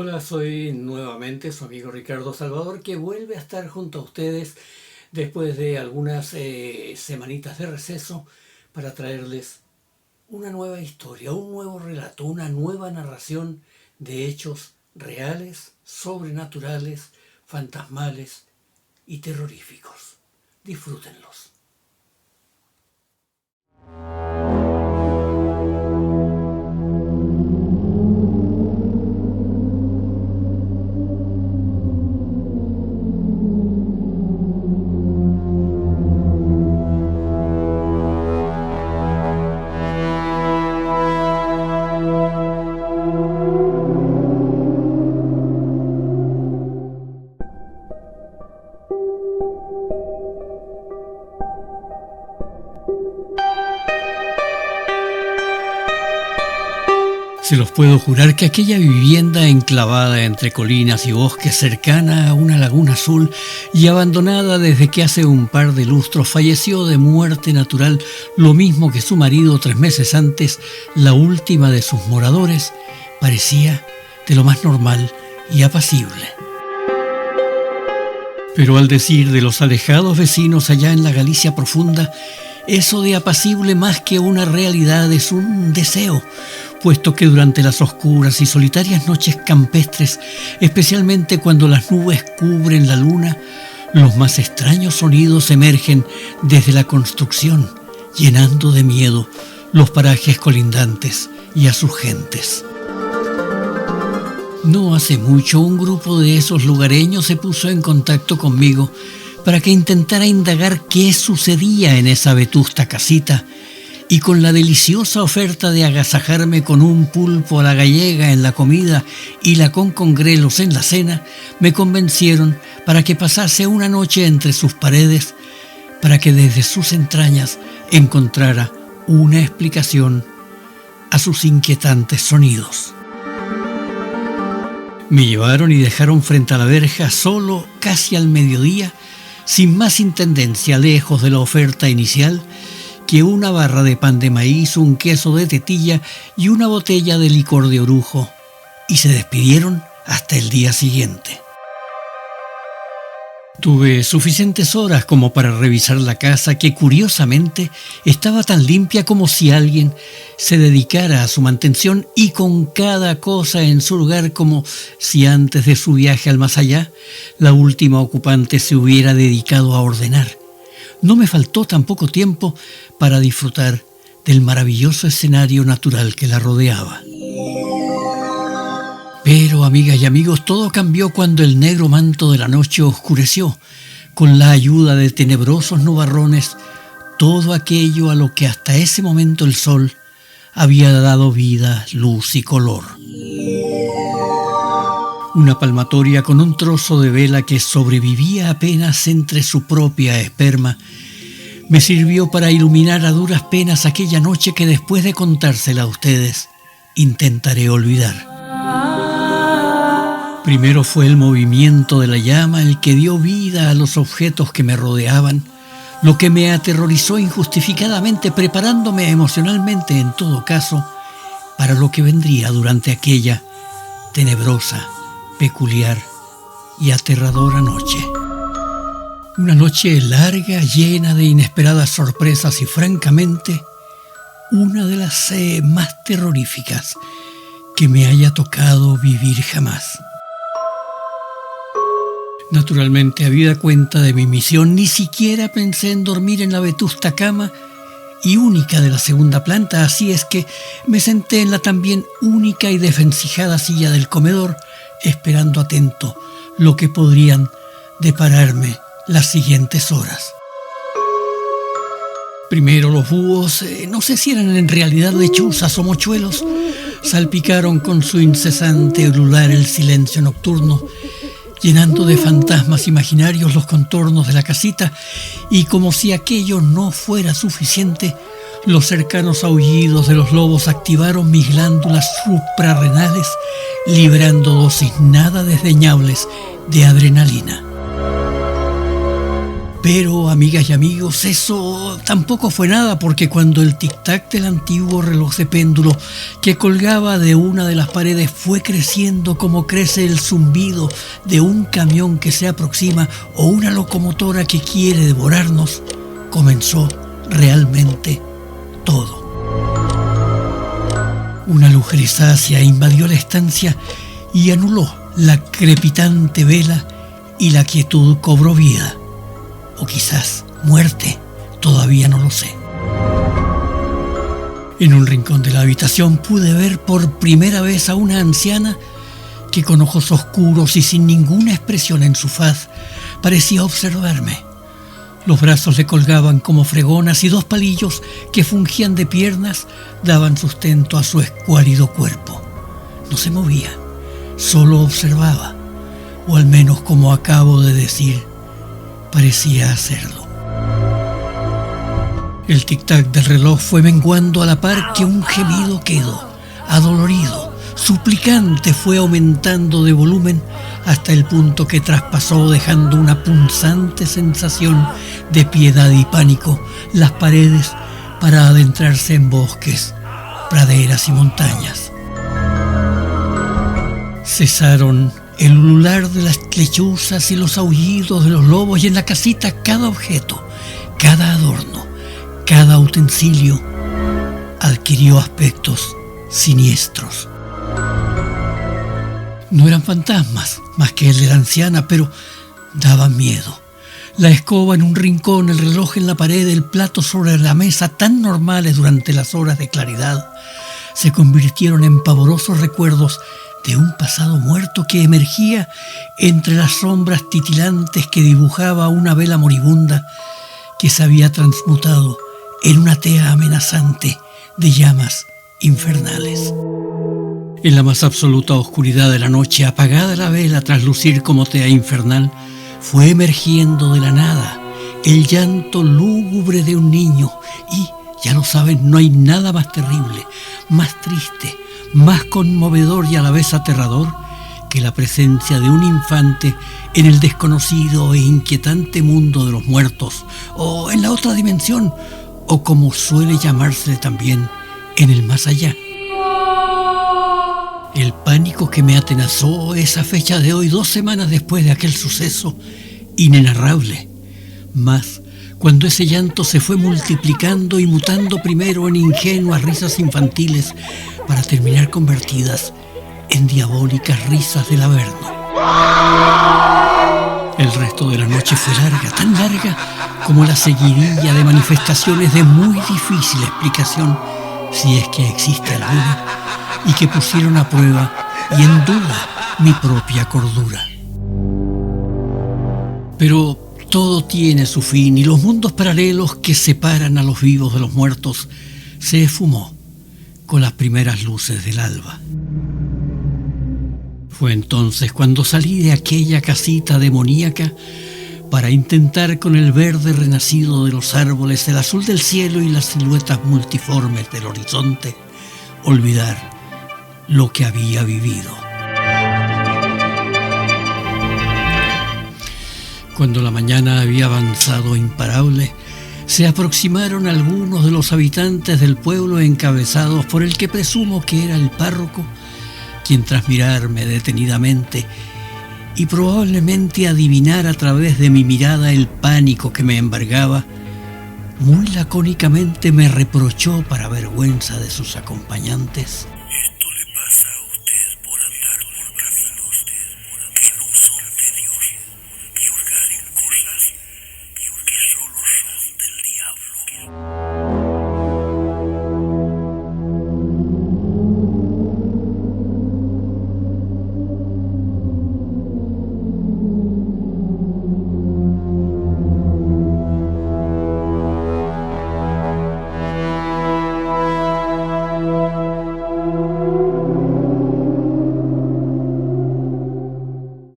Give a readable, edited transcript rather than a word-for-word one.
Hola, soy nuevamente su amigo Ricardo Salvador, que vuelve a estar junto a ustedes después de algunas semanitas de receso para traerles una nueva historia, un nuevo relato, una nueva narración de hechos reales, sobrenaturales, fantasmales y terroríficos. Disfrútenlos. Se los puedo jurar que aquella vivienda enclavada entre colinas y bosques, cercana a una laguna azul y abandonada desde que hace un par de lustros, falleció de muerte natural, lo mismo que su marido 3 meses antes, la última de sus moradores, parecía de lo más normal y apacible. Pero al decir de los alejados vecinos allá en la Galicia profunda, eso de apacible más que una realidad es un deseo, puesto que durante las oscuras y solitarias noches campestres, especialmente cuando las nubes cubren la luna, los más extraños sonidos emergen desde la construcción, llenando de miedo los parajes colindantes y a sus gentes. No hace mucho un grupo de esos lugareños se puso en contacto conmigo para que intentara indagar qué sucedía en esa vetusta casita, y con la deliciosa oferta de agasajarme con un pulpo a la gallega en la comida y la con congrelos en la cena, me convencieron para que pasase una noche entre sus paredes, para que desde sus entrañas encontrara una explicación a sus inquietantes sonidos. Me llevaron y dejaron frente a la verja solo casi al mediodía, sin más intendencia, lejos de la oferta inicial, que una barra de pan de maíz, un queso de tetilla y una botella de licor de orujo, y se despidieron hasta el día siguiente. Tuve suficientes horas como para revisar la casa, que curiosamente estaba tan limpia como si alguien se dedicara a su mantención, y con cada cosa en su lugar, como si antes de su viaje al más allá la última ocupante se hubiera dedicado a ordenar. No me faltó tampoco tiempo para disfrutar del maravilloso escenario natural que la rodeaba. Pero, amigas y amigos, todo cambió cuando el negro manto de la noche oscureció, con la ayuda de tenebrosos nubarrones, todo aquello a lo que hasta ese momento el sol había dado vida, luz y color. Una palmatoria con un trozo de vela que sobrevivía apenas entre su propia esperma me sirvió para iluminar a duras penas aquella noche que, después de contársela a ustedes, intentaré olvidar. Primero fue el movimiento de la llama el que dio vida a los objetos que me rodeaban, lo que me aterrorizó injustificadamente, preparándome emocionalmente, en todo caso, para lo que vendría durante aquella tenebrosa, peculiar y aterradora noche. Una noche larga, llena de inesperadas sorpresas y, francamente, una de las más terroríficas que me haya tocado vivir jamás. Naturalmente, habida cuenta de mi misión, ni siquiera pensé en dormir en la vetusta cama y única de la segunda planta, así es que me senté en la también única y desvencijada silla del comedor, esperando atento lo que podrían depararme las siguientes horas. Primero los búhos, no sé si eran en realidad lechuzas o mochuelos, salpicaron con su incesante ulular el silencio nocturno, llenando de fantasmas imaginarios los contornos de la casita, y como si aquello no fuera suficiente, los cercanos aullidos de los lobos activaron mis glándulas suprarrenales, liberando dosis nada desdeñables de adrenalina. Pero, amigas y amigos, eso tampoco fue nada, porque cuando el tic-tac del antiguo reloj de péndulo que colgaba de una de las paredes fue creciendo como crece el zumbido de un camión que se aproxima o una locomotora que quiere devorarnos, comenzó realmente todo. Una luz grisácea invadió la estancia y anuló la crepitante vela y la quietud cobró vida. O quizás muerte, todavía no lo sé. En un rincón de la habitación pude ver por primera vez a una anciana que con ojos oscuros y sin ninguna expresión en su faz parecía observarme. Los brazos le colgaban como fregonas y dos palillos que fungían de piernas daban sustento a su escuálido cuerpo. No se movía, solo observaba, o al menos, como acabo de decir, parecía hacerlo. El tic-tac del reloj fue menguando a la par que un gemido quedo, adolorido, suplicante, fue aumentando de volumen hasta el punto que traspasó, dejando una punzante sensación de piedad y pánico, las paredes para adentrarse en bosques, praderas y montañas. Cesaron el ulular de las lechuzas y los aullidos de los lobos, y en la casita cada objeto, cada adorno, cada utensilio adquirió aspectos siniestros. No eran fantasmas más que el de la anciana, pero daban miedo. La escoba en un rincón, el reloj en la pared, el plato sobre la mesa, tan normales durante las horas de claridad, se convirtieron en pavorosos recuerdos de un pasado muerto que emergía entre las sombras titilantes que dibujaba una vela moribunda que se había transmutado en una tea amenazante de llamas infernales. En la más absoluta oscuridad de la noche, apagada la vela tras lucir como tea infernal, fue emergiendo de la nada el llanto lúgubre de un niño y, ya lo saben, no hay nada más terrible, más triste, más conmovedor y a la vez aterrador que la presencia de un infante en el desconocido e inquietante mundo de los muertos, o en la otra dimensión, o como suele llamársele también, en el más allá. El pánico que me atenazó esa fecha de hoy, 2 semanas después de aquel suceso inenarrable, más cuando ese llanto se fue multiplicando y mutando primero en ingenuas risas infantiles para terminar convertidas en diabólicas risas del Averno. El resto de la noche fue larga, tan larga como la seguidilla de manifestaciones de muy difícil explicación, si es que existe alguna, y que pusieron a prueba y en duda mi propia cordura. Pero todo tiene su fin, y los mundos paralelos que separan a los vivos de los muertos se esfumó con las primeras luces del alba. Fue entonces cuando salí de aquella casita demoníaca para intentar, con el verde renacido de los árboles, el azul del cielo y las siluetas multiformes del horizonte, olvidar lo que había vivido. Cuando la mañana había avanzado imparable, se aproximaron algunos de los habitantes del pueblo encabezados por el que presumo que era el párroco, quien tras mirarme detenidamente y probablemente adivinar a través de mi mirada el pánico que me embargaba, muy lacónicamente me reprochó, para vergüenza de sus acompañantes: